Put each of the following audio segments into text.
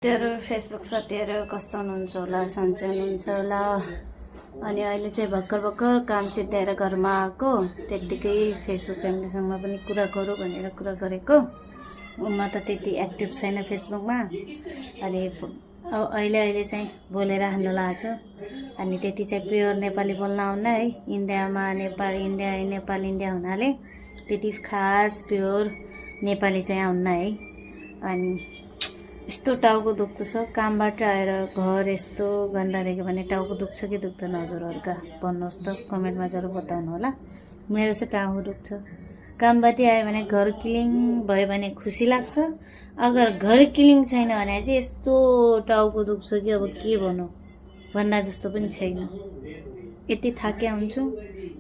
साथीहरु फेसबुक साथीहरु कस्तो हुनुहुन्छ होला सन्चै हुनुहुन्छ होला। अनि अहिले चाहिँ भर्खर काम सिद्ध्याएर घरमा आएको त्यतिकै फेसबुक फ्यामिलीसँग पनि कुरा गरौँ भनेर कुरा गरेको। म त त्यति एक्टिभ छैन फेसबुकमा। अनि अहिले चाहिँ बोलेर हाल्न लाग्छु। अनि त्यति चाहिँ प्योर नेपाली बोल्न आउन है। इन्डियामा नेपाल इन्डिया हुनाले त्यति खास प्योर नेपाली चाहिँ आउन है। अनि यस्तो टाउको दुख्छ कामबाट आएर घर यस्तो गन्दा देख्यो भने टाउको दुख्छ कि दुख्दैन हजुरहरुका भन्नुहोस् त कमेन्टमा जरुर बताउनु होला। मेरो चाहिँ टाउको दुख्छ। कामबाट आयो भने घर क्लिन भयो भने खुसी लाग्छ। अगर घर क्लिन छैन भने चाहिँ यस्तो टाउको दुख्छ कि अब के भन्नु भन्दा जस्तो पनि छैन। यति थाके हुन्छु।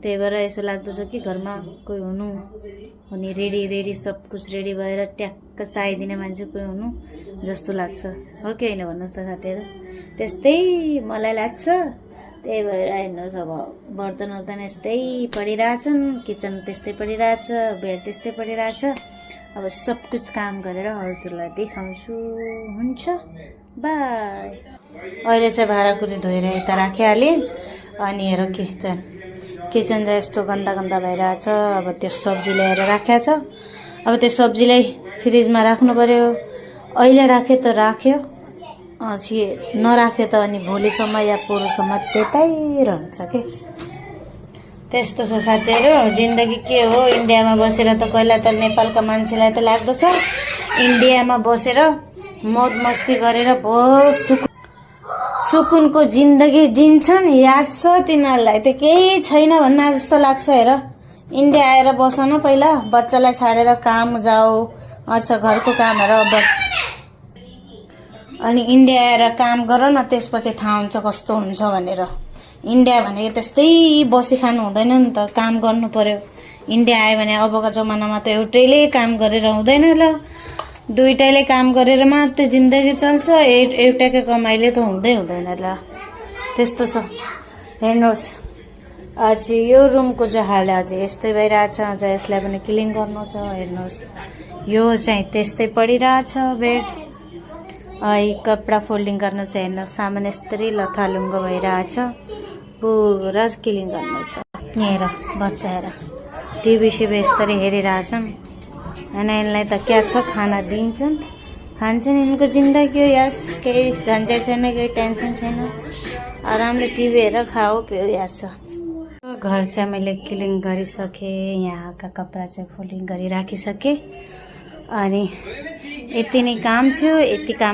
त्यही भएर यसो लाग्दछ कि घरमा कोही हुनु अनि रेडी सब कुछ रेडी भएर ट्याक्क चाहिदिने मान्छे कोही हुनु जस्तो लाग्छ। हो कि हैन भन्नुस् त साथीहरु। त्यस्तै मलाई लाग्छ। त्यही भएर हेर्नुस् अब बर्तन यस्तै पडिरहेछन्, किचन त्यस्तै पडिरहेछ, बेड त्यस्तै पडिरहेछ। अब सब कुछ काम गरेर हजुरलाई देखाउँछु। हुन्छ बाइ। अहिले चाहिँ भाँडाकुटी धोएर यता राखिहाले। अनि हेर किचन चाहिँ यस्तो गन्दा भइरहेछ। अब त्यो सब्जी ल्याएर राखेको छ। अब त्यो सब्जीलाई फ्रिजमा राख्नु पर्यो। अहिले राखे त राख्यो, नराखे त अनि भोलिसम्म या पोहोरसम्म त्यतै रहन्छ के। त्यस्तो छ साथीहरु। जिन्दगी के हो इन्डियामा बसेर त कहिला त नेपालका मान्छेलाई त लाग्दछ इन्डियामा बसेर मौज मस्ती गरेर सुकुनको जिन्दगी दिन्छन्। याद छ तिनीहरूलाई त केही छैन भन्न जस्तो लाग्छ। हेर इन्डिया आएर बस न पहिला, बच्चालाई छाडेर काम जाऊ। अच्छा घरको कामहरु अब अनि इन्डिया आएर काम गर न, त्यसपछि थाहा हुन्छ कस्तो हुन्छ भनेर। इन्डिया भनेको त्यस्तै बसी खानु हुँदैन नि त, काम गर्नु पर्यो। इन्डिया आयो भने अबको जमानामा त एउटैले काम गरेर हुँदैन ल, दुईटैले काम गरेर मात्रै जिन्दगी चल्छ। एउटाकै कमाइले त हुँदैन ल। त्यस्तो छ। हेर्नुहोस् आज यो रुमको चाहिँ हाल अझ यस्तै भइरहेछ। अझ यसलाई पनि क्लिन गर्नु छ। हेर्नुहोस् यो चाहिँ त्यस्तै पडिरहेछ बेड। कपडा फोल्डिङ गर्नु छ। हेर्नुहोस् सामान यस्तै लथालुङ्गो भइरहेछ। पुरा क्लिन गर्नु छ। हेर बच्चा हेर टिभी सिभी यस्तरी हेरिरहेछन्। होइन यिनलाई त क्या छ, खाना दिन्छन् खान्छन्। यिनको जिन्दगी हो यस, केही झन्झट छैन, केही टेन्सन छैन। आरामले टिभी हेरेर खाऊ पिउ याद छ। घर चाहिँ मैले क्लिन गरिसकेँ। यहाँका कपडा चाहिँ फोल्डिङ गरी राखिसकेँ। अनि यति नै काम थियो। यति काम